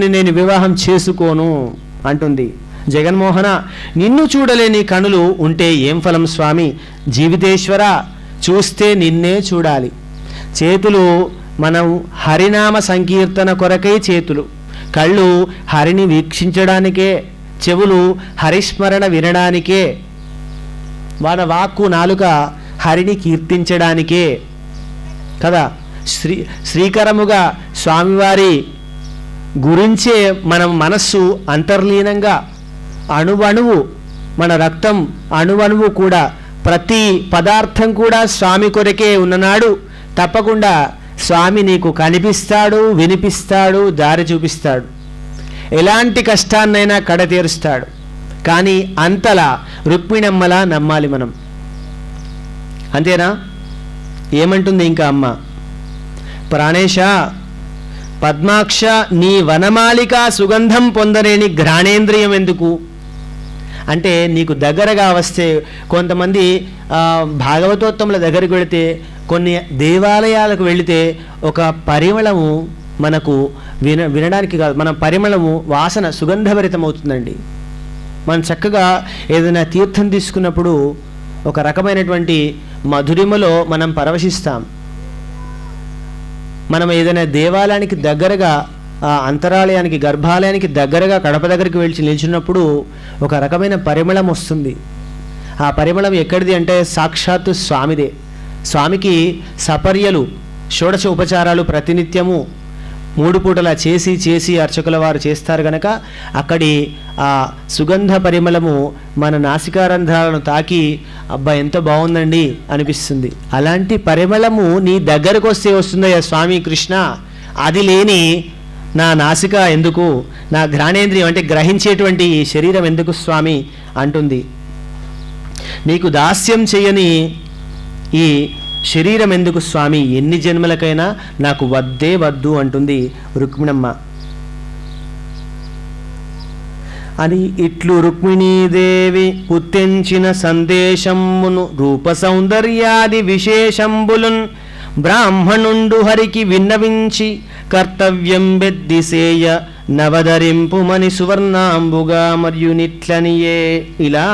నేను వివాహం చేసుకోను అంటుంది. జగన్మోహన, నిన్ను చూడలేని కనులు ఉంటే ఏం ఫలం స్వామి? జీవితేశ్వర, చూస్తే నిన్నే చూడాలి. చేతులు మనం హరినామ సంకీర్తన కొరకై చేతులు, కళ్ళు హరిని వీక్షించడానికే, చెవులు హరిస్మరణ వినడానికే, మన వాక్కు నాలుక హరిని కీర్తించడానికే కదా. శ్రీకరముగా స్వామివారి గురించే మనం మనస్సు అంతర్లీనంగా అణువణువు, మన రక్తం అణువణువు కూడా, ప్రతి పదార్థం కూడా స్వామి కొరకే ఉన్ననాడు తప్పకుండా స్వామి నీకు కనిపిస్తాడు, వినిపిస్తాడు, దారి చూపిస్తాడు, ఎలాంటి కష్టాన్నైనా కడతీరుస్తాడు. కానీ అంతలా రుక్మిణమ్మలా నమ్మాలి మనం. అంతేనా? ఏమంటుంది ఇంకా అమ్మ? ప్రాణేశ, పద్మాక్ష, నీ వనమాలిక సుగంధం పొందలేని ఘ్రాణేంద్రియం ఎందుకు అంటే, నీకు దగ్గరగా వస్తే కొంతమంది భాగవతోత్తముల దగ్గరికి వెళితే, కొన్ని దేవాలయాలకు వెళితే ఒక పరిమళము మనకు వినడానికి కాదు, మన పరిమళము వాసన సుగంధభరితం అవుతుందండి. మనం చక్కగా ఏదైనా తీర్థం తీసుకున్నప్పుడు ఒక రకమైనటువంటి మధురిమలో మనం పరవశిస్తాం. మనం ఏదైనా దేవాలయానికి దగ్గరగా, అంతరాలయానికి, గర్భాలయానికి దగ్గరగా కడప దగ్గరికి వెళ్ళి నిల్చున్నప్పుడు ఒక రకమైన పరిమళం వస్తుంది. ఆ పరిమళం ఎక్కడిది అంటే సాక్షాత్తు స్వామిదే. స్వామికి సపర్యలు, షోడశ ఉపచారాలు ప్రతినిత్యము 3 పూటలా చేసి అర్చకుల వారు చేస్తారు గనక అక్కడి ఆ సుగంధ పరిమళము మన నాసికారంధ్రాలను తాకి అబ్బా ఎంత బాగుందండి అనిపిస్తుంది. అలాంటి పరిమళము నీ దగ్గరకు వస్తే వస్తుందయ్యా స్వామి కృష్ణ. అది లేని నా నాసిక ఎందుకు, నా ఘ్రాణేంద్రియం అంటే గ్రహించేటువంటి ఈ శరీరం ఎందుకు స్వామి అంటుంది. నీకు దాస్యం చేయని ఈ శరీరం ఎందుకు స్వామి, ఎన్ని జన్మలకైనా నాకు వద్దే వద్దు అంటుంది రుక్మిణమ్మ. అని ఇట్లు రుక్మిణీదేవి పుత్తించిన సందేశమును రూప సౌందర్యాది విశేషంబులున్ బ్రాహ్మణుండు హరికి విన్నవించి కర్తవ్యం బెద్దిసేయ నవదరింపుమని సువర్ణాంబుగా మరియు నిట్లనియే. ఇలా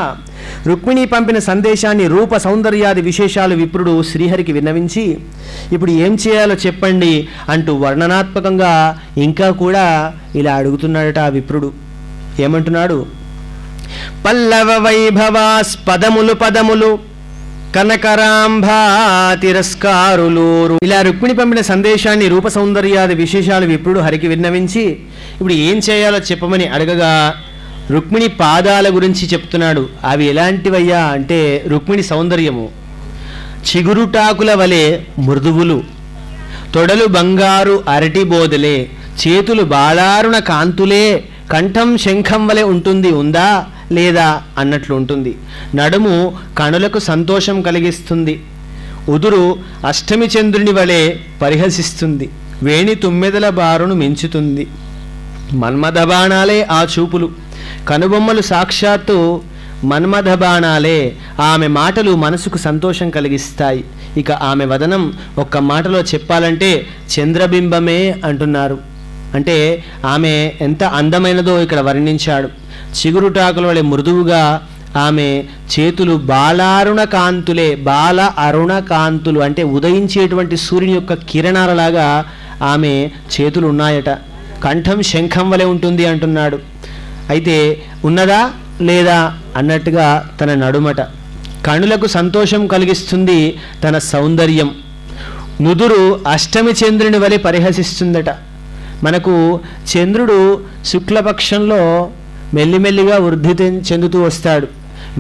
రుక్మిణి పంపిన సందేశాన్ని రూప సౌందర్యాది విశేషాలు విప్రుడు శ్రీహరికి విన్నవించి, ఇప్పుడు ఏం చేయాలో చెప్పండి అంటూ వర్ణనాత్మకంగా ఇంకా కూడా ఇలా అడుగుతున్నాడట ఆ విప్రుడు. ఏమంటున్నాడు? పల్లవ వైభవాస్ పదములు పదములు కనకరాంభా తిరస్కారులూరు. ఇలా రుక్మిణి పంపిన సందేశాన్ని రూప సౌందర్యాది విశేషాలు విప్రుడు హరికి విన్నవించి ఇప్పుడు ఏం చేయాలో చెప్పమని అడగగా రుక్మిణి పాదాల గురించి చెప్తున్నాడు. అవి ఎలాంటివయ్యా అంటే, రుక్మిణి సౌందర్యము చిగురుటాకుల వలె మృదువులు, తొడలు బంగారు అరటి బోదలే, చేతులు బాలారుణ కాంతులే, కంఠం శంఖం వలె ఉంటుంది, ఉందా లేదా అన్నట్లు ఉంటుంది, నడుము కనులకు సంతోషం కలిగిస్తుంది, ఉదురు అష్టమి చంద్రుని వలె పరిహసిస్తుంది, వేణి తుమ్మెదల బారును మించుతుంది, మన్మథ బాణాలే ఆ చూపులు, కనుబొమ్మలు సాక్షాత్తు మన్మథ బాణాలే, ఆమె మాటలు మనసుకు సంతోషం కలిగిస్తాయి. ఇక ఆమె వదనం ఒక్క మాటలో చెప్పాలంటే చంద్రబింబమే అంటున్నారు. అంటే ఆమె ఎంత అందమైనదో ఇక్కడ వర్ణించాడు. చిగురుటాకుల వలె మృదువుగా, ఆమె చేతులు బాలారుణ కాంతులే, బాల అరుణ కాంతులు అంటే ఉదయించేటువంటి సూర్యుని యొక్క కిరణాలలాగా ఆమె చేతులు ఉన్నాయట. కంఠం శంఖం వలె ఉంటుంది అంటున్నాడు. అయితే ఉన్నదా లేదా అన్నట్టుగా తన నడుమట, కనులకు సంతోషం కలిగిస్తుంది తన సౌందర్యం, నుదురు అష్టమి చంద్రుని వలె పరిహసిస్తుందట. మనకు చంద్రుడు శుక్లపక్షంలో మెల్లిమెల్లిగా వృద్ధి చెందుతూ వస్తాడు.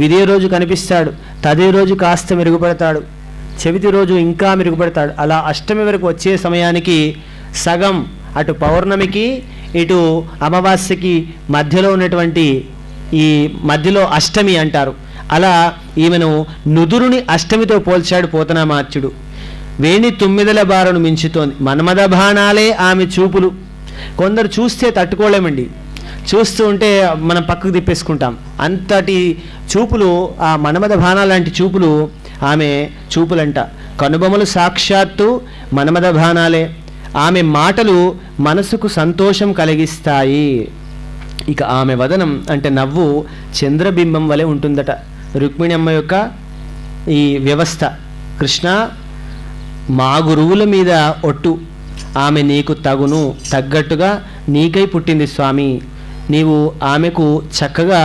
విదే రోజు కనిపిస్తాడు, తదే రోజు కాస్త మెరుగుపడతాడు, చవితి రోజు ఇంకా మెరుగుపడతాడు. అలా అష్టమి వరకు వచ్చే సమయానికి సగం, అటు పౌర్ణమికి ఇటు అమావాస్యకి మధ్యలో ఉన్నటువంటి ఈ మధ్యలో అష్టమి అంటారు. అలా ఈమెను నుదురుని అష్టమితో పోల్చాడు పోతనామాత్యుడు. వేణి తుమ్మిదల బారును మించుతోంది, మన్మథ బాణాలే ఆమె చూపులు. కొందరు చూస్తే తట్టుకోలేమండి, చూస్తూ ఉంటే మనం పక్కకు తిప్పేసుకుంటాం. అంతటి చూపులు, ఆ మన్మథ బాణాల లాంటి చూపులు ఆమె చూపులంట. కనుబొమలు సాక్షాత్తు మన్మథ బాణాలే, ఆమె మాటలు మనసుకు సంతోషం కలిగిస్తాయి. ఇక ఆమె వదనం అంటే నవ్వు చంద్రబింబం వలె ఉంటుందట. రుక్మిణి అమ్మ యొక్క ఈ వ్యవస్థ, కృష్ణ మా గురువుల మీద ఒట్టు, ఆమె నీకు తగ్గట్టుగా నీకై పుట్టింది స్వామి, నీవు ఆమెకు చక్కగా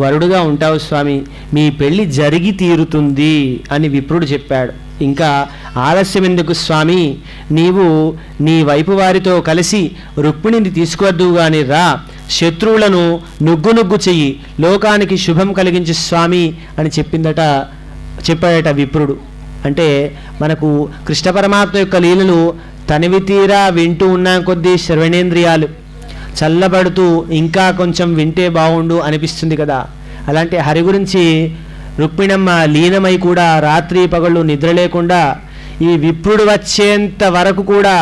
వరుడుగా ఉంటావు స్వామి, మీ పెళ్ళి జరిగి తీరుతుంది అని విప్రుడు చెప్పాడు. ఇంకా ఆలస్యం ఎందుకు స్వామి, నీవు నీ వైపు వారితో కలిసి రుక్మిణిని తీసుకువద్దువు గాని రా, శత్రువులను నుగ్గు చెయ్యి, లోకానికి శుభం కలిగించు స్వామి అని చెప్పాడట విప్రుడు. అంటే మనకు కృష్ణ పరమాత్మ యొక్క లీలలు తనివి తీరా వింటూ ఉన్న కొద్దీ శ్రవణేంద్రియాలు చల్లబడుతూ ఇంకా కొంచెం వింటే బాగుండు అనిపిస్తుంది కదా. అలాంటి హరి గురించి రుక్మిణమ్మ లీనమై కూడా రాత్రి పగళ్ళు నిద్ర లేకుండా ఈ విప్రుడు వచ్చేంత వరకు కూడా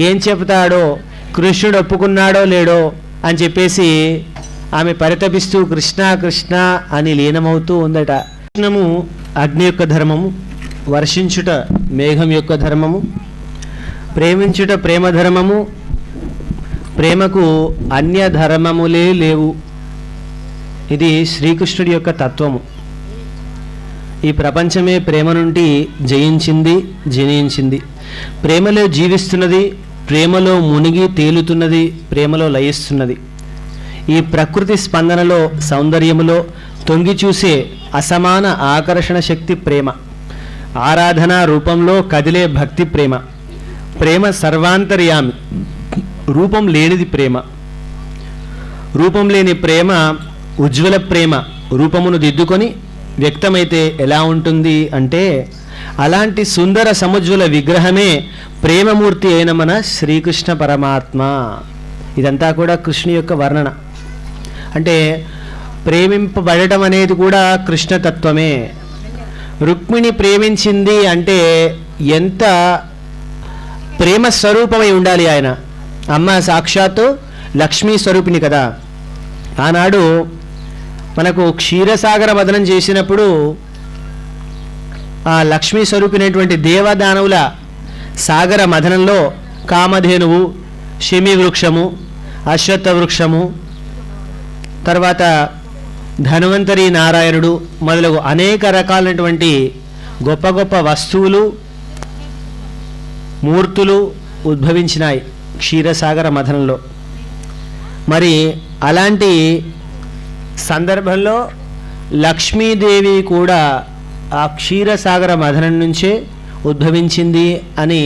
ఏం చెప్తాడో, కృష్ణుడు ఒప్పుకున్నాడో లేడో అని చెప్పేసి ఆమె పరితపిస్తూ కృష్ణ కృష్ణ అని లీనమవుతూ ఉందట. కృష్ణము అగ్ని యొక్క ధర్మము, వర్షించుట మేఘం యొక్క ధర్మము, ప్రేమించుట ప్రేమ ధర్మము, ప్రేమకు అన్య ధర్మములే లేవు. ఇది శ్రీకృష్ణుడి యొక్క తత్వము. ఈ ప్రపంచమే ప్రేమ నుండి జయించింది, ప్రేమలో జీవిస్తున్నది, ప్రేమలో మునిగి తేలుతున్నది, ప్రేమలో లయిస్తున్నది. ఈ ప్రకృతి స్పందనలో సౌందర్యములో తొంగి చూసే అసమాన ఆకర్షణ శక్తి ప్రేమ, ఆరాధన రూపంలో కదిలే భక్తి ప్రేమ, ప్రేమ సర్వాంతర్యామి, రూపం లేనిది ప్రేమ, రూపం లేని ప్రేమ ఉజ్వల ప్రేమ, రూపమును దిద్దుకొని వ్యక్తమైతే ఎలా ఉంటుంది అంటే అలాంటి సుందర సముజ్వల విగ్రహమే ప్రేమమూర్తి అయిన మన శ్రీకృష్ణ పరమాత్మ. ఇదంతా కూడా కృష్ణు యొక్క వర్ణన. అంటే ప్రేమింపబడటం అనేది కూడా కృష్ణతత్వమే. రుక్మిణి ప్రేమించింది అంటే ఎంత ప్రేమ స్వరూపమై ఉండాలి ఆయన. అమ్మ సాక్షాత్తు లక్ష్మీ స్వరూపిణి కదా. ఆనాడు మనకు క్షీరసాగర మదనం చేసినప్పుడు ఆ లక్ష్మీ స్వరూపినటువంటి దేవదానవుల సాగర మదనంలో కామధేనువు, శమి వృక్షము, అశ్వత్థ వృక్షము, తర్వాత ధన్వంతరి నారాయణుడు మొదలగు అనేక రకాలైనటువంటి గొప్ప గొప్ప వస్తువులు, మూర్తులు ఉద్భవించినాయి క్షీరసాగర మథనంలో. మరి అలాంటి సందర్భంలో లక్ష్మీదేవి కూడా ఆ క్షీరసాగర మథనం నుంచే ఉద్భవించింది అని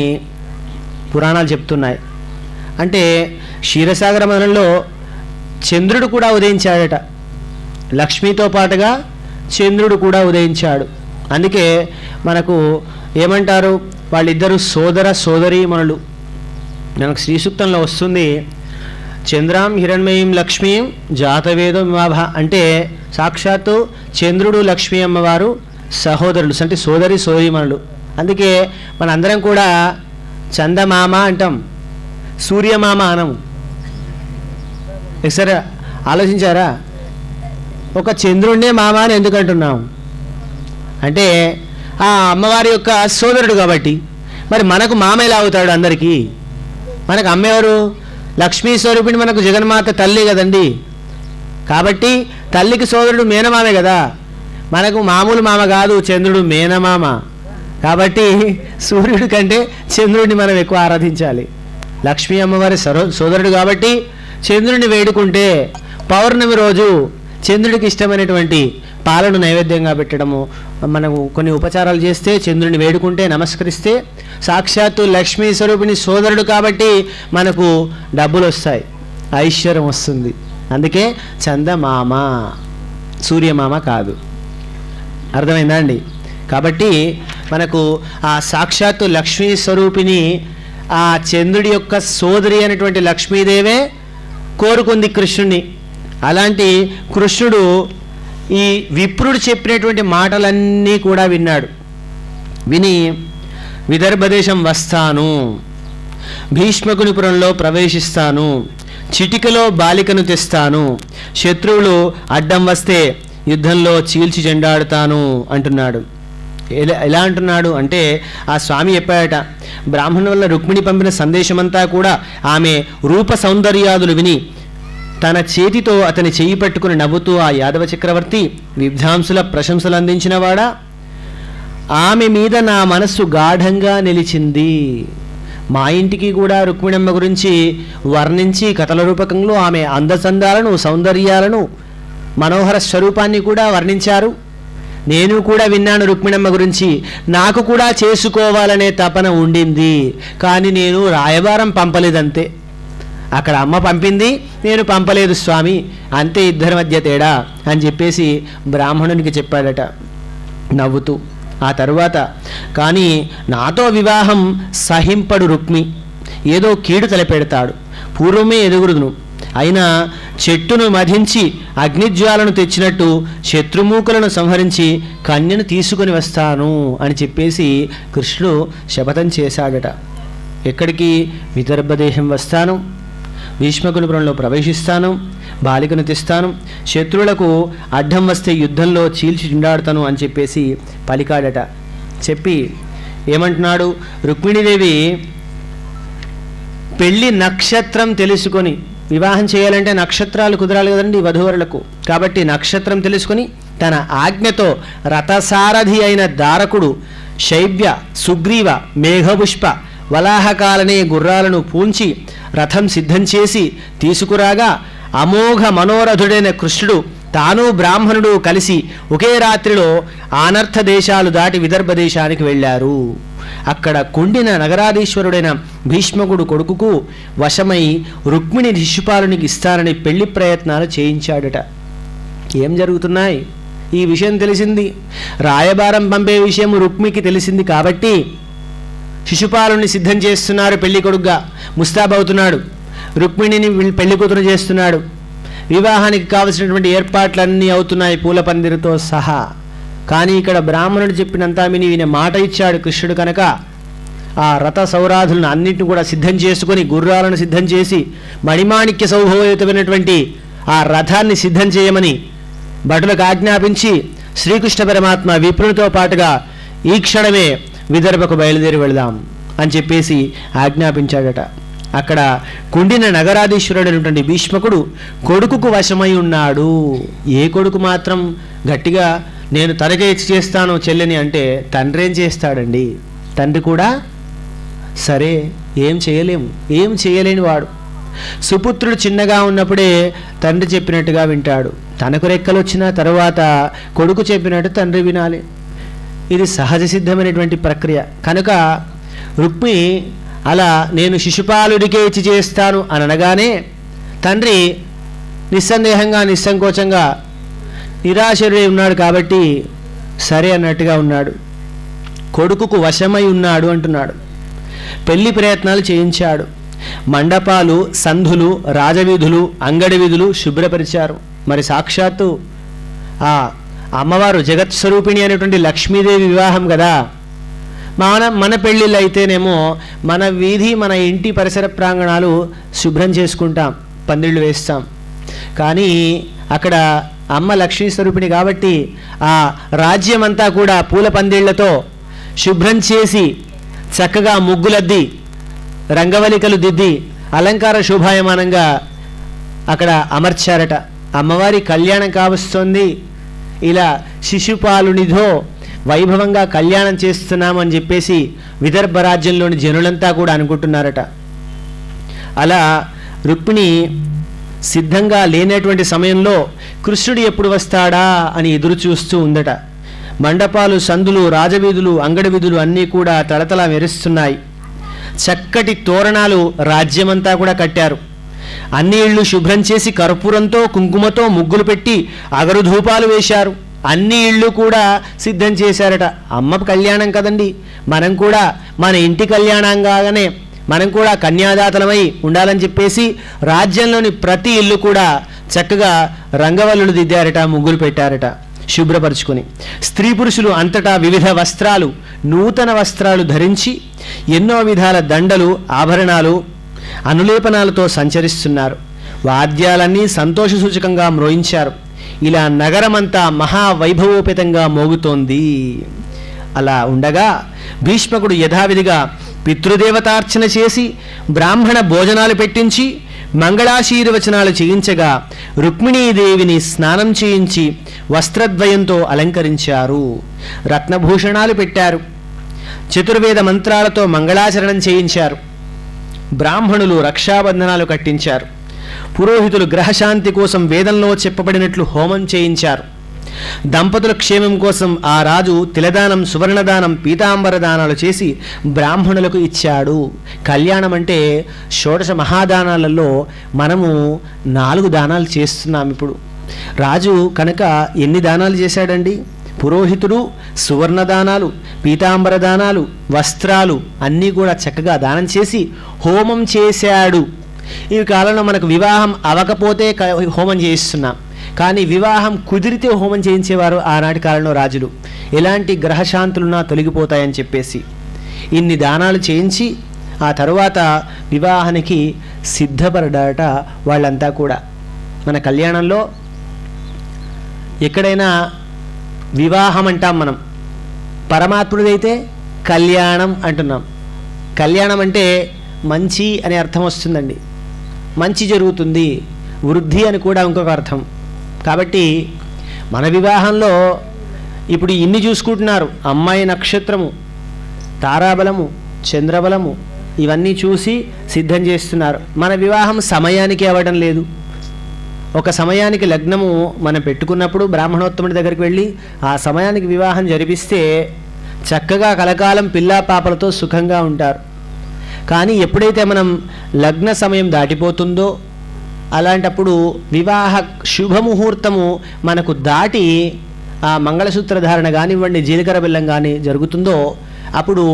పురాణాలు చెప్తున్నాయి. అంటే క్షీరసాగర మథనంలో చంద్రుడు కూడా ఉదయించాడట. లక్ష్మితో పాటుగా చంద్రుడు కూడా ఉదయించాడు. అందుకే మనకు ఏమంటారు, వాళ్ళిద్దరూ సోదర సోదరీమణులు. మనకు శ్రీ సూక్తంలో వస్తుంది, చంద్రాం హిరణ్మయీం లక్ష్మీం జాతవేదం వివాహ. అంటే సాక్షాత్తు చంద్రుడు లక్ష్మీ అమ్మవారు సహోదరులు, అంటే సోదరీమణులు. అందుకే మనందరం కూడా చందమామ అంటాం, సూర్యమామ అనము. సరే ఆలోచించారా, ఒక చంద్రుడినే మామ అని ఎందుకు అంటున్నాం అంటే ఆ అమ్మవారి యొక్క సోదరుడు కాబట్టి. మరి మనకు మామ ఎలా అవుతాడు అందరికీ? మనకు అమ్మేవారు లక్ష్మీ స్వరూపిణి, మనకు జగన్మాత తల్లి కదండి. కాబట్టి తల్లికి సోదరుడు మేనమామే కదా. మనకు మామూలు మామ కాదు, చంద్రుడు మేనమామ. కాబట్టి సూర్యుడి కంటే చంద్రుడిని మనం ఎక్కువ ఆరాధించాలి. లక్ష్మీ అమ్మవారి సోదరుడు కాబట్టి చంద్రుడిని వేడుకుంటే పౌర్ణమి రోజు చంద్రుడికి ఇష్టమైనటువంటి పాలను నైవేద్యంగా పెట్టడము, మనము కొన్ని ఉపచారాలు చేస్తే, చంద్రుడిని వేడుకుంటే, నమస్కరిస్తే సాక్షాత్తు లక్ష్మీ స్వరూపిణి సోదరుడు కాబట్టి మనకు డబ్బులు వస్తాయి, ఐశ్వర్యం వస్తుంది. అందుకే చందమామ, సూర్యమామ కాదు. అర్థమైందా అండి? కాబట్టి మనకు ఆ సాక్షాత్తు లక్ష్మీ స్వరూపిణి ఆ చంద్రుడి యొక్క సోదరి అనేటువంటి లక్ష్మీదేవే కోరుకుంది కృష్ణుడిని. అలాంటి కృష్ణుడు ఈ విప్రుడు చెప్పినటువంటి మాటలన్నీ కూడా విన్నాడు. విని విదర్భదేశం వస్తాను, భీష్మకునిపురంలో ప్రవేశిస్తాను, చిటికలో బాలికను తెస్తాను, శత్రువులు అడ్డం వస్తే యుద్ధంలో చీల్చి చెండాడుతాను అంటున్నాడు. ఎలా అంటున్నాడు అంటే, ఆ స్వామి చెప్పాడట, బ్రాహ్మణుల వల్ల రుక్మిణి పంపిన సందేశమంతా కూడా ఆమె రూప సౌందర్యాదులు విని తన చేతితో అతని చెయ్యి పట్టుకుని నవ్వుతూ ఆ యాదవ చక్రవర్తి విద్వాంసుల ప్రశంసలు అందించినవాడా, ఆమె మీద నా మనస్సు గాఢంగా నిలిచింది. మా ఇంటికి కూడా రుక్మిణమ్మ గురించి వర్ణించి కథల రూపకంలో ఆమె అందచందాలను, సౌందర్యాలను, మనోహర స్వరూపాన్ని కూడా వర్ణించారు. నేను కూడా విన్నాను రుక్మిణమ్మ గురించి. నాకు కూడా చేసుకోవాలనే తపన ఉండింది, కానీ నేను రాయబారం పంపలేదంతే. అక్కడ అమ్మ పంపింది, నేను పంపలేదు స్వామి, అంతే ఇద్దరి మధ్య తేడా అని చెప్పేసి బ్రాహ్మణునికి చెప్పాడట నవ్వుతూ. ఆ తరువాత, కానీ నాతో వివాహం సహింపడు రుక్మి, ఏదో కీడు తలపెడతాడు, పూర్వమే ఎదుగురుదును, అయినా చెట్టును మధించి అగ్నిజ్వాలను తెచ్చినట్టు శత్రుమూకులను సంహరించి కన్యను తీసుకొని వస్తాను అని చెప్పేసి కృష్ణుడు శపథం చేశాడట. ఎక్కడికి? విదర్భదేశం వస్తాను, భీష్మకునిపురంలో ప్రవేశిస్తాను, బాలికను తెస్తాను, శత్రువులకు అడ్డం వస్తే యుద్ధంలో చీల్చి చిండాడుతాను అని చెప్పేసి పలికాడట. చెప్పి ఏమంటున్నాడు, రుక్మిణీదేవి పెళ్ళి నక్షత్రం తెలుసుకొని, వివాహం చేయాలంటే నక్షత్రాలు కుదరాలి కదండి వధూవరులకు, కాబట్టి నక్షత్రం తెలుసుకొని తన ఆజ్ఞతో రథసారథి అయిన దారకుడు శైవ్య, సుగ్రీవ, మేఘపుష్ప, వలాహకాలనే గుర్రాలను పూంచి రథం సిద్ధం చేసి తీసుకురాగా అమోఘ మనోరథుడైన కృష్ణుడు తాను బ్రాహ్మణుడు కలిసి ఒకే రాత్రిలో ఆనర్థ దేశాలు దాటి విదర్భ దేశానికి వెళ్ళారు. అక్కడ కుండిన నగరాధీశ్వరుడైన భీష్మకుడు కొడుకుకు వశమై రుక్మిణి శిశుపాలునికి ఇస్తానని పెళ్లి ప్రయత్నాలు చేయించాడట. ఏం జరుగుతున్నాయి? ఈ విషయం తెలిసింది, రాయబారం పంపే విషయం రుక్మికి తెలిసింది కాబట్టి శిశుపాలుని సిద్ధం చేస్తున్నారు. పెళ్లి కొడుగ్గా ముస్తాబవుతున్నాడు, రుక్మిణిని పెళ్లి కూతురు చేస్తున్నాడు, వివాహానికి కావలసినటువంటి ఏర్పాట్లన్నీ అవుతున్నాయి పూల పందిరితో సహా. కానీ ఇక్కడ బ్రాహ్మణుడు చెప్పినంతా విని ఈయన మాట ఇచ్చాడు కృష్ణుడు కనుక ఆ రథ సౌరాధులను అన్నింటిని కూడా సిద్ధం చేసుకొని, గుర్రాలను సిద్ధం చేసి, మణిమాణిక్య సౌభోయుతమైనటువంటి ఆ రథాన్ని సిద్ధం చేయమని భటులకు ఆజ్ఞాపించి శ్రీకృష్ణ పరమాత్మ విప్రునితో పాటుగా ఈ క్షణమే విదర్భకు బయలుదేరి వెళదాం అని చెప్పేసి ఆజ్ఞాపించాడట. అక్కడ కుండిన నగరాధీశ్వరుడైనటువంటి భీష్మకుడు కొడుకుకు వశమై ఉన్నాడు. ఏ కొడుకు మాత్రం గట్టిగా నేను తనకేసి చేస్తాను చెల్లెని అంటే తండ్రి ఏం చేస్తాడండి? తండ్రి కూడా సరే ఏం చేయలేము, ఏం చేయలేని వాడు. సుపుత్రుడు చిన్నగా ఉన్నప్పుడే తండ్రి చెప్పినట్టుగా వింటాడు. తనకు రెక్కలు వచ్చిన తరువాత కొడుకు చెప్పినట్టు తండ్రి వినాలి. ఇది సహజ సిద్ధమైనటువంటి ప్రక్రియ కనుక రుక్మి అలా నేను శిశుపాలుడికే ఇచ్చి చేస్తాను అని అనగానే తండ్రి నిస్సందేహంగా, నిస్సంకోచంగా, నిరాశరుడై ఉన్నాడు కాబట్టి సరే అన్నట్టుగా ఉన్నాడు. కొడుకుకు వశమై ఉన్నాడు అంటున్నాడు. పెళ్లి ప్రయత్నాలు చేయించాడు. మండపాలు, సంధులు, రాజవీధులు, అంగడి వీధులు శుభ్రపరిచారు. మరి సాక్షాత్తు ఆ అమ్మవారు జగత్స్వరూపిణి అనేటువంటి లక్ష్మీదేవి వివాహం కదా. మన పెళ్ళిళ్ళు అయితేనేమో మన వీధి, మన ఇంటి పరిసర ప్రాంగణాలు శుభ్రం చేసుకుంటాం, పందిళ్ళు వేస్తాం. కానీ అక్కడ అమ్మ లక్ష్మీ స్వరూపిణి కాబట్టి ఆ రాజ్యమంతా కూడా పూల పందిళ్లతో శుభ్రం చేసి చక్కగా ముగ్గులద్ది, రంగవలికలు దిద్ది, అలంకార శోభాయమానంగా అక్కడ అమర్చారట. అమ్మవారి కళ్యాణం కావస్తోంది, ఇలా శిశుపాలునిధో వైభవంగా కళ్యాణం చేస్తున్నామని చెప్పేసి విదర్భ రాజ్యంలోని జనులంతా కూడా అనుకుంటున్నారట. అలా రుక్మిణి సిద్ధంగా లేనటువంటి సమయంలో కృష్ణుడు ఎప్పుడు వస్తాడా అని ఎదురు చూస్తూ ఉందట. మండపాలు, సందులు, రాజవీధులు, అంగడి వీధులు అన్నీ కూడా తళతళ మెరుస్తున్నాయి. చక్కటి తోరణాలు రాజ్యమంతా కూడా కట్టారు. అన్ని ఇళ్ళు శుభ్రం చేసి కర్పూరంతో, కుంకుమతో ముగ్గులు పెట్టి అగరుధూపాలు వేశారు. అన్ని ఇళ్ళు కూడా సిద్ధం చేశారట. అమ్మ కళ్యాణం కదండి, మనం కూడా మన ఇంటి కళ్యాణంగానే మనం కూడా కన్యాదాతలమై ఉండాలని చెప్పేసి రాజ్యంలోని ప్రతి ఇల్లు కూడా చక్కగా రంగవల్లులు దిద్దారట, ముగ్గులు పెట్టారట శుభ్రపరుచుకొని. స్త్రీ పురుషులు అంతటా వివిధ వస్త్రాలు, నూతన వస్త్రాలు ధరించి ఎన్నో విధాల దండలు, ఆభరణాలు, అనులేపనాలతో సంచరిస్తున్నారు. వాద్యాలన్నీ సంతోష సూచకంగా మ్రోయించారు. ఇలా నగరమంతా మహావైభవోపేతంగా మోగుతోంది. అలా ఉండగా భీష్మకుడు యథావిధిగా పితృదేవతార్చన చేసి బ్రాహ్మణ భోజనాలు పెట్టించి మంగళాశీర్వచనాలు చేయించగా రుక్మిణీదేవిని స్నానం చేయించి వస్త్రద్వయంతో అలంకరించారు, రత్నభూషణాలు పెట్టారు, చతుర్వేద మంత్రాలతో మంగళాచరణం చేయించారు, బ్రాహ్మణులు రక్షాబంధనాలు కట్టించారు, పురోహితులు గ్రహశాంతి కోసం వేదంలో చెప్పబడినట్లు హోమం చేయించారు, దంపతుల క్షేమం కోసం ఆ రాజు తిలదానం, సువర్ణదానం, పీతాంబర దానాలు చేసి బ్రాహ్మణులకు ఇచ్చాడు. కళ్యాణం అంటే షోడశ మహాదానాలలో మనము 4 దానాలు చేస్తున్నాం. ఇప్పుడు రాజు కనుక ఎన్ని దానాలు చేశాడండి? పురోహితుడు సువర్ణదానాలు, పీతాంబర దానాలు, వస్త్రాలు అన్నీ కూడా చక్కగా దానం చేసి హోమం చేశాడు. ఈ కాలంలో మనకు వివాహం అవ్వకపోతే హోమం చేయిస్తున్నాం, కానీ వివాహం కుదిరితే హోమం చేయించేవారు ఆనాటి కాలంలో రాజులు. ఎలాంటి గ్రహశాంతులున్నా తొలగిపోతాయని చెప్పేసి ఇన్ని దానాలు చేయించి ఆ తరువాత వివాహానికి సిద్ధపడ్డాట వాళ్ళంతా కూడా. మన కళ్యాణంలో ఎక్కడైనా వివాహం అంటాం మనం, పరమాత్ముడిదైతే కళ్యాణం అంటున్నాం. కళ్యాణం అంటే మంచి అనే అర్థం వస్తుందండి, మంచి జరుగుతుంది, వృద్ధి అని కూడా ఇంకొక అర్థం. కాబట్టి మన వివాహంలో ఇప్పుడు ఇన్ని చూసుకుంటున్నారు, అమ్మాయి నక్షత్రము, తారాబలము, చంద్రబలము ఇవన్నీ చూసి సిద్ధం చేస్తున్నారు. మన వివాహం సమయానికి అవ్వడం లేదు. ఒక సమయానికి లగ్నము మనం పెట్టుకున్నప్పుడు బ్రాహ్మణోత్తముడి దగ్గరికి వెళ్ళి ఆ సమయానికి వివాహం జరిపిస్తే చక్కగా కలకాలం పిల్లా పాపలతో సుఖంగా ఉంటారు. కానీ ఎప్పుడైతే మనం లగ్న సమయం దాటిపోతుందో అలాంటప్పుడు వివాహ శుభముహూర్తము మనకు దాటి ఆ మంగళసూత్ర ధారణ కానివ్వండి, జీలకర్ర బెల్లం కానీ జరుగుతుందో అప్పుడు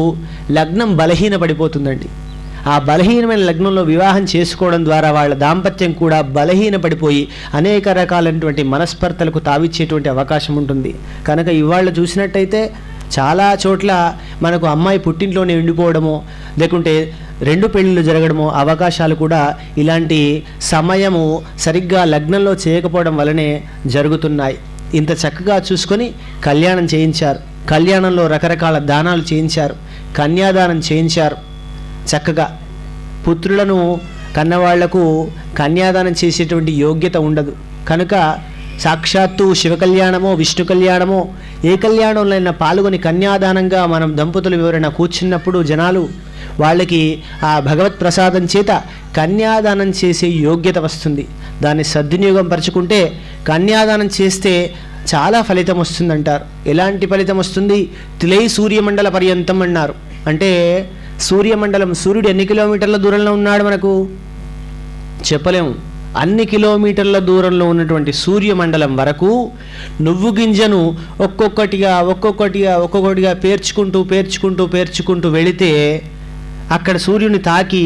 లగ్నం బలహీనపడిపోతుందండి. ఆ బలహీనమైన లగ్నంలో వివాహం చేసుకోవడం ద్వారా వాళ్ళ దాంపత్యం కూడా బలహీనపడిపోయి అనేక రకాలైనటువంటి మనస్పర్ధలకు తావిచ్చేటువంటి అవకాశం ఉంటుంది. కనుక ఇవాళ చూసినట్టయితే చాలా చోట్ల మనకు అమ్మాయి పుట్టింట్లోనే ఉండిపోవడమో లేకుంటే 2 పెళ్ళిళ్ళు జరగడమో అవకాశాలు కూడా ఇలాంటి సమయము సరిగ్గా లగ్నంలో చేయకపోవడం వల్లనే జరుగుతున్నాయి. ఇంత చక్కగా చూసుకొని కళ్యాణం చేయించారు. కళ్యాణంలో రకరకాల దానాలు చేయించారు, కన్యాదానం చేయించారు. చక్కగా పుత్రులను కన్నవాళ్లకు కన్యాదానం చేసేటువంటి యోగ్యత ఉండదు. కనుక సాక్షాత్తు శివ కళ్యాణమో విష్ణు కళ్యాణమో ఏ కళ్యాణంలో పాల్గొని కన్యాదానంగా మనం దంపతులు ఎవరైనా కూర్చున్నప్పుడు జనాలు వాళ్ళకి ఆ భగవత్ ప్రసాదం చేత కన్యాదానం చేసే యోగ్యత వస్తుంది. దాన్ని సద్వినియోగం పరుచుకుంటే కన్యాదానం చేస్తే చాలా ఫలితం వస్తుందంటారు. ఎలాంటి ఫలితం వస్తుంది? తిలై సూర్యమండల పర్యంతం అన్నారు. అంటే సూర్యమండలం, సూర్యుడు ఎన్ని కిలోమీటర్ల దూరంలో ఉన్నాడు మనకు చెప్పలేము. అన్ని కిలోమీటర్ల దూరంలో ఉన్నటువంటి సూర్యమండలం వరకు నువ్వు గింజను ఒక్కొక్కటిగా పేర్చుకుంటూ వెళితే అక్కడ సూర్యుని తాకి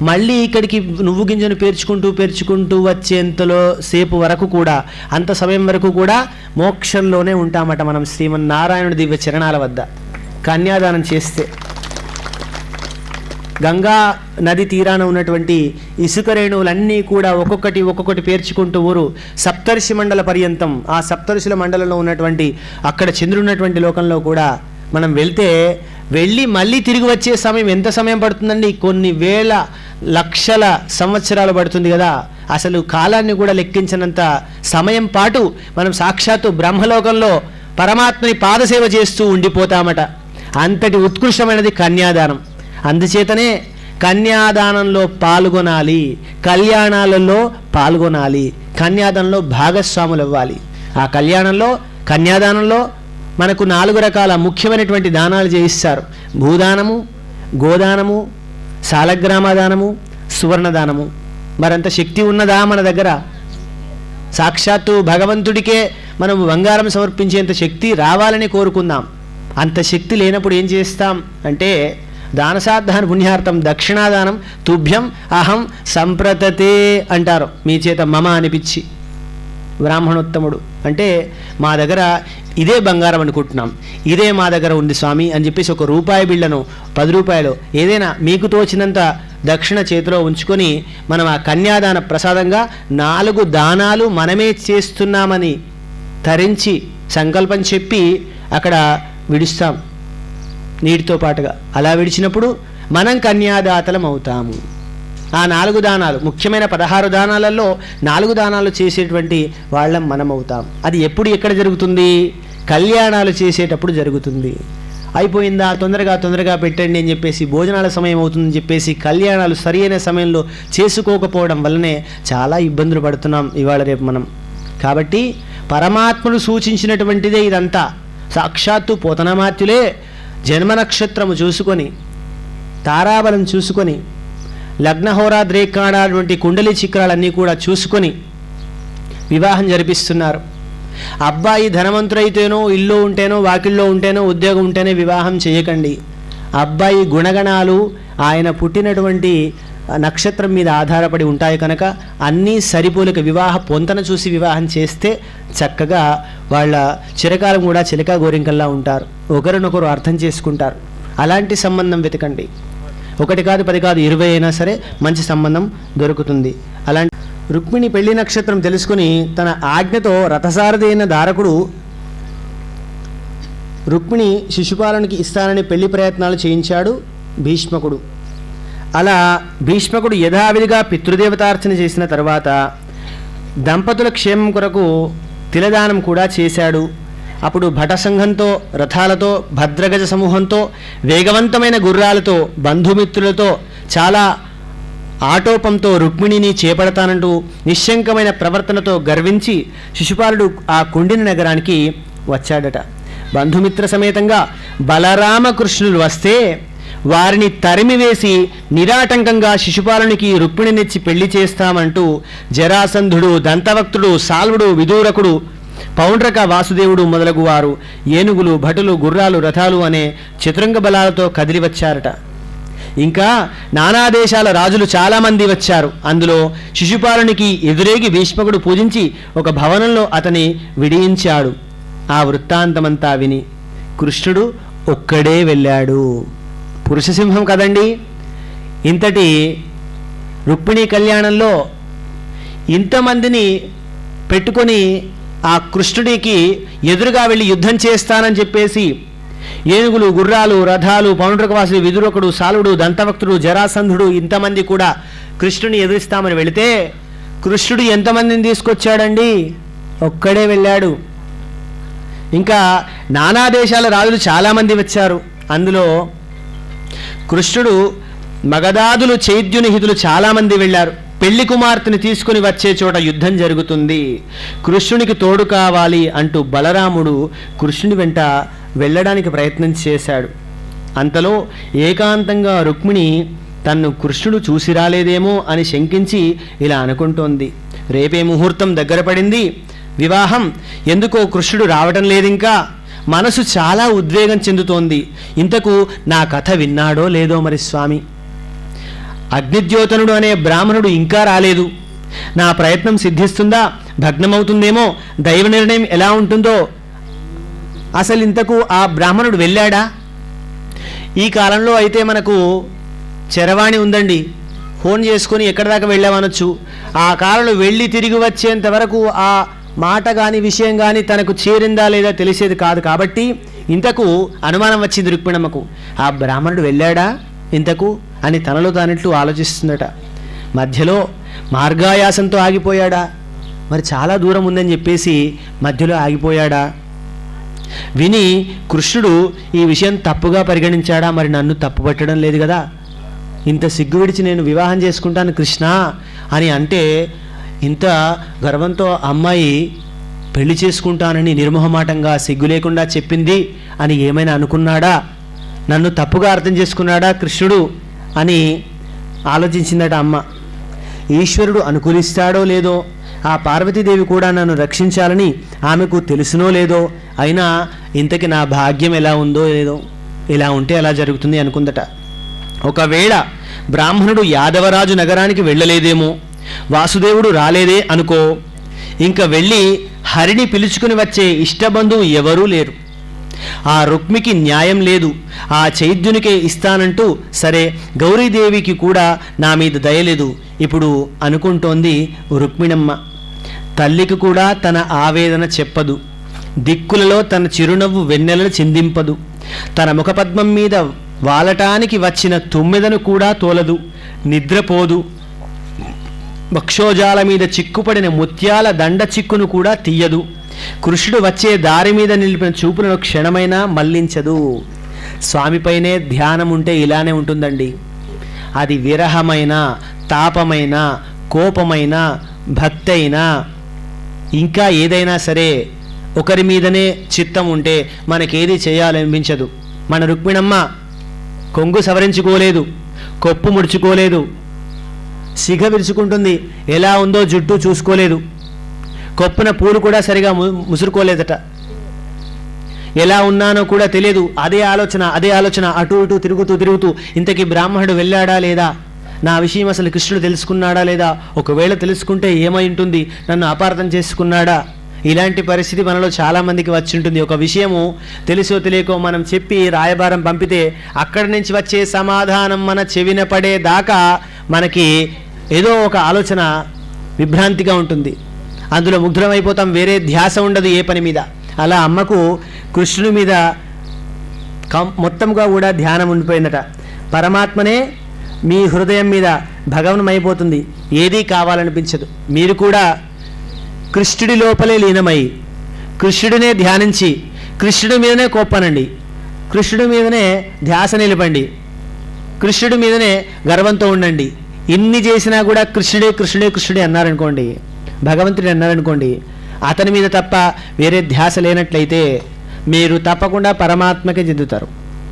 మళ్ళీ ఇక్కడికి నువ్వు గింజను పేర్చుకుంటూ వచ్చేంతలో సేపు వరకు కూడా, అంత సమయం వరకు కూడా మోక్షంలోనే ఉంటామట మనం శ్రీమన్నారాయణుడి దివ్య చరణాల వద్ద కన్యాదానం చేస్తే. గంగా నది తీరాన ఉన్నటువంటి ఇసుక రేణువులన్నీ కూడా ఒక్కొక్కటి పేర్చుకుంటూ ఊరు సప్తర్షి మండల పర్యంతం, ఆ సప్తర్షుల మండలంలో ఉన్నటువంటి అక్కడ చంద్రుడు ఉన్నటువంటి లోకంలో కూడా మనం వెళ్ళి మళ్ళీ తిరిగి వచ్చే సమయం ఎంత సమయం పడుతుందండి? కొన్ని వేల లక్షల సంవత్సరాలు పడుతుంది కదా. అసలు కాలాన్ని కూడా లెక్కించినంత సమయం పాటు మనం సాక్షాత్తు బ్రహ్మలోకంలో పరమాత్మని పాదసేవ చేస్తూ ఉండిపోతామట. అంతటి ఉత్కృష్టమైనది కన్యాదానం. అందుచేతనే కన్యాదానంలో పాల్గొనాలి, కళ్యాణాలలో పాల్గొనాలి, కన్యాదానంలో భాగస్వాములు అవ్వాలి. ఆ కన్యాదానంలో మనకు 4 రకాల ముఖ్యమైనటువంటి దానాలు చేయిస్తారు. భూదానము, గోదానము, సాలగ్రామదానము, సువర్ణదానము. మరంత శక్తి ఉన్నదా మన దగ్గర? సాక్షాత్తు భగవంతుడికే మనం బంగారం సమర్పించేంత శక్తి రావాలని కోరుకుందాం. అంత శక్తి లేనప్పుడు ఏం చేస్తాం అంటే దానసాధాన పుణ్యార్థం దక్షిణాదానం తుభ్యం అహం సంప్రతతే అంటారు. మీ చేత మమ అనిపించి బ్రాహ్మణోత్తముడు అంటే మా దగ్గర ఇదే బంగారం అనుకుంటున్నాం, ఇదే మా దగ్గర ఉంది స్వామి అని చెప్పేసి ఒక రూపాయి బిళ్ళను 10 రూపాయలు ఏదైనా మీకు తోచినంత దక్షిణ చేతిలో ఉంచుకొని మనం ఆ కన్యాదాన ప్రసాదంగా 4 దానాలు మనమే చేస్తున్నామని తరించి సంకల్పం చెప్పి అక్కడ విడుస్తాం. నీటితో పాటుగా. అలా విడిచినప్పుడు మనం కన్యాదాతలం అవుతాము. ఆ 4 దానాలు, ముఖ్యమైన 16 దానాలలో 4 దానాలు చేసేటువంటి వాళ్ళం మనం అవుతాం. అది ఎప్పుడు ఎక్కడ జరుగుతుంది? కళ్యాణాలు చేసేటప్పుడు జరుగుతుంది. అయిపోయిందా, తొందరగా పెట్టండి అని చెప్పేసి, భోజనాల సమయం అవుతుందని చెప్పేసి కళ్యాణాలు సరైన సమయంలో చేసుకోకపోవడం వల్లనే చాలా ఇబ్బందులు పడుతున్నాం ఇవాళ రేపు మనం. కాబట్టి పరమాత్ముడు సూచించినటువంటిదే ఇదంతా. సాక్షాత్తు పోతనమాత్యులే జన్మ నక్షత్రము చూసుకొని, తారాబలం చూసుకొని, లగ్నహోరాద్రేకాడటువంటి కుండలి చిక్రాలన్నీ కూడా చూసుకొని వివాహం జరిపిస్తున్నారు. అబ్బాయి ధనవంతుడైతేనో, ఇల్లు ఉంటేనో, వాకిల్లో ఉంటేనో, ఉద్యోగం ఉంటేనే వివాహం చేయకండి. అబ్బాయి గుణగణాలు ఆయన పుట్టినటువంటి నక్షత్రం మీద ఆధారపడి ఉంటాయి కనుక అన్నీ సరిపోలిక వివాహ పొంతన చూసి వివాహం చేస్తే చక్కగా వాళ్ళ చిరకాలం కూడా చిలకా గోరింకల్లా ఉంటారు, ఒకరినొకరు అర్థం చేసుకుంటారు. అలాంటి సంబంధం వెతకండి. 1 కాదు 10 కాదు 20 అయినా సరే మంచి సంబంధం దొరుకుతుంది. అలాంటి రుక్మిణి పెళ్లి నక్షత్రం తెలుసుకుని తన ఆజ్ఞతో రథసారథి అయిన దారకుడు రుక్మిణి శిశుపాలునికి ఇస్తానని పెళ్లి ప్రయత్నాలు చేయించాడు భీష్మకుడు. అలా భీష్మకుడు యథావిధిగా పితృదేవతార్చన చేసిన తర్వాత దంపతుల క్షేమం కొరకు తిలదానం కూడా చేశాడు. అప్పుడు భటసంఘంతో, రథాలతో, భద్రగజ సమూహంతో, వేగవంతమైన గుర్రాలతో, బంధుమిత్రులతో, చాలా ఆటోపంతో రుక్మిణిని చేపడతానంటూ నిశ్శంకమైన ప్రవర్తనతో గర్వించి శిశుపాలుడు ఆ కుండిన నగరానికి వచ్చాడట. బంధుమిత్ర సమేతంగా బలరామకృష్ణులు వస్తే వారిని తరిమివేసి నిరాటంకంగా శిశుపాలునికి రుక్మిణినిచ్చి పెళ్లి చేస్తామంటూ జరాసంధుడు, దంతవక్తుడు, సాల్వుడు, విదూరకుడు, పౌండ్రక వాసుదేవుడు మొదలగు వారు ఏనుగులు, భటులు, గుర్రాలు, రథాలు అనే చతురంగ బలాలతో కదిలి వచ్చారట. ఇంకా నానా దేశాల రాజులు చాలామంది వచ్చారు. అందులో శిశుపాలునికి ఎదురేగి భీష్మకుడు పూజించి ఒక భవనంలో అతని విడియించాడు. ఆ వృత్తాంతమంతా విని కృష్ణుడు ఒక్కడే వెళ్ళాడు. పురుషసింహం కదండి. ఇంతటి రుక్మిణీ కళ్యాణంలో ఇంతమందిని పెట్టుకొని ఆ కృష్ణుడికి ఎదురుగా వెళ్ళి యుద్ధం చేస్తానని చెప్పేసి ఏనుగులు, గుర్రాలు, రథాలు, పౌండ్రకవాసుడు, విదురకుడు, సాలుడు, దంతవక్తుడు, జరాసంధుడు ఇంతమంది కూడా కృష్ణుని ఎదురిస్తామని వెళితే కృష్ణుడు ఎంతమందిని తీసుకొచ్చాడండి? ఒక్కడే వెళ్ళాడు. ఇంకా నానా దేశాల రాజులు చాలామంది వచ్చారు. అందులో కృష్ణుడు మగధాదులు, చైద్యుని హితులు చాలామంది వెళ్ళారు. పెళ్లి కుమార్తెని తీసుకుని వచ్చే చోట యుద్ధం జరుగుతుంది, కృష్ణునికి తోడు కావాలి అంటూ బలరాముడు కృష్ణుని వెంట వెళ్ళడానికి ప్రయత్నం చేశాడు. అంతలో ఏకాంతంగా రుక్మిణి తన్ను కృష్ణుడు చూసి రాలేదేమో అని శంకించి ఇలా అనుకుంటోంది. రేపే ముహూర్తం దగ్గర పడింది, వివాహం, ఎందుకో కృష్ణుడు రావటం లేదింకా. మనసు చాలా ఉద్వేగం చెందుతోంది. ఇంతకు నా కథ విన్నాడో లేదో మరి స్వామి. అగ్నిద్యోతనుడు అనే బ్రాహ్మణుడు ఇంకా రాలేదు. నా ప్రయత్నం సిద్ధిస్తుందా, భగ్నమవుతుందేమో, దైవ నిర్ణయం ఎలా ఉంటుందో. అసలు ఇంతకు ఆ బ్రాహ్మణుడు వెళ్ళాడా? ఈ కాలంలో అయితే మనకు చరవాణి ఉందండి, ఫోన్ చేసుకొని ఎక్కడి దాకా వెళ్ళామనొచ్చు. ఆ కాలంలో వెళ్ళి తిరిగి వచ్చేంత వరకు ఆ మాట కానీ విషయం కానీ తనకు చేరిందా లేదా తెలిసేది కాదు. కాబట్టి ఇంతకు అనుమానం వచ్చింది రుక్మిణమ్మకు, ఆ బ్రాహ్మణుడు వెళ్ళాడా ఇంతకు అని తనలో తానిట్లు ఆలోచిస్తుందట. మధ్యలో మార్గాయాసంతో ఆగిపోయాడా, మరి చాలా దూరం ఉందని చెప్పేసి మధ్యలో ఆగిపోయాడా? విని కృష్ణుడు ఈ విషయం తప్పుగా పరిగణించాడా? మరి నన్ను తప్పు పట్టడం లేదు కదా, ఇంత సిగ్గు విడిచి నేను వివాహం చేసుకుంటాను కృష్ణ అని అంటే ఇంత గర్వంతో అమ్మాయి పెళ్లి చేసుకుంటానని నిర్మోహమాటంగా సిగ్గు లేకుండా చెప్పింది అని ఏమైనా అనుకున్నాడా? నన్ను తప్పుగా అర్థం చేసుకున్నాడా కృష్ణుడు అని ఆలోచించిందట అమ్మ. ఈశ్వరుడు అనుకూలిస్తాడో లేదో, ఆ పార్వతీదేవి కూడా నన్ను రక్షించాలని ఆమెకు తెలుసునో లేదో, అయినా ఇంతకి నా భాగ్యం ఎలా ఉందో లేదో, ఇలా ఉంటే అలా జరుగుతుంది అనుకుందట. ఒకవేళ బ్రాహ్మణుడు యాదవరాజు నగరానికి వెళ్ళలేదేమో, వాసుదేవుడు రాలేదే అనుకో, ఇంక వెళ్ళి హరిని పిలుచుకుని వచ్చే ఇష్టబంధువు ఎవరూ లేరు. ఆ రుక్మికి న్యాయం లేదు, ఆ చైద్యునికే ఇస్తానంటూ సరే గౌరీదేవికి కూడా నా మీద దయలేదు ఇప్పుడు అనుకుంటోంది రుక్మిణమ్మ. తల్లికి కూడా తన ఆవేదన చెప్పదు, దిక్కులలో తన చిరునవ్వు వెన్నెలను చిందింపదు. తన ముఖపద్మం మీద వాలటానికి వచ్చిన తుమ్మెదను కూడా తోలదు, నిద్రపోదు. వక్షోజాల మీద చిక్కుపడిన ముత్యాల దండ చిక్కును కూడా తీయదు. కృష్ణుడు వచ్చే దారి మీద నిలిపిన చూపులను క్షణమైనా మళ్లించదు. స్వామిపైనే ధ్యానం ఉంటే ఇలానే ఉంటుందండి. అది విరహమైన, తాపమైన, కోపమైన, భక్తి అయినా, ఇంకా ఏదైనా సరే ఒకరి మీదనే చిత్తం ఉంటే మనకేది చేయాలనిపించదు. మన రుక్మిణమ్మ కొంగు సవరించుకోలేదు, కొప్పు ముడుచుకోలేదు, సిగ విరుచుకుంటుంది, ఎలా ఉందో జుట్టు చూసుకోలేదు, కొప్పున పూలు కూడా సరిగా ముసురుకోలేదట. ఎలా ఉన్నానో కూడా తెలియదు. అదే ఆలోచన అటు ఇటు తిరుగుతూ ఇంతకీ బ్రాహ్మణుడు వెళ్ళాడా లేదా, నా విషయం అసలు కృష్ణుడు తెలుసుకున్నాడా లేదా, ఒకవేళ తెలుసుకుంటే ఏమై ఉంటుంది, నన్ను అపార్థం చేసుకున్నాడా. ఇలాంటి పరిస్థితి మనలో చాలామందికి వచ్చి ఉంటుంది. ఒక విషయము తెలుసో తెలియకో మనం చెప్పి రాయబారం పంపితే అక్కడి నుంచి వచ్చే సమాధానం మన చెవిన పడేదాకా మనకి ఏదో ఒక ఆలోచన విభ్రాంతిగా ఉంటుంది. అందులో ముగ్ధమైపోతాం, వేరే ధ్యాస ఉండదు ఏ పని మీద. అలా అమ్మకు కృష్ణుని మీద మొత్తంగా కూడా ధ్యానం ఉండిపోయిందట. పరమాత్మనే మీ హృదయం మీద భగవనమైపోతుంది, ఏదీ కావాలనిపించదు. మీరు కూడా కృష్ణుడి లోపలే లీనమై కృష్ణుడినే ధ్యానించి కృష్ణుడి మీదనే కోప్పనండి, కృష్ణుడి మీదనే ధ్యాస నిలపండి, కృష్ణుడి మీదనే గర్వంతో ఉండండి. ఇన్ని చేసినా కూడా కృష్ణుడే అన్నారనుకోండి, భగవంతుడి అన్నారనుకోండి, అతని మీద తప్ప వేరే ధ్యాస లేనట్లయితే మీరు తప్పకుండా పరమాత్మకే చెందుతారు,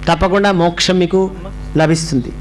తప్పకుండా మోక్షం మీకు లభిస్తుంది.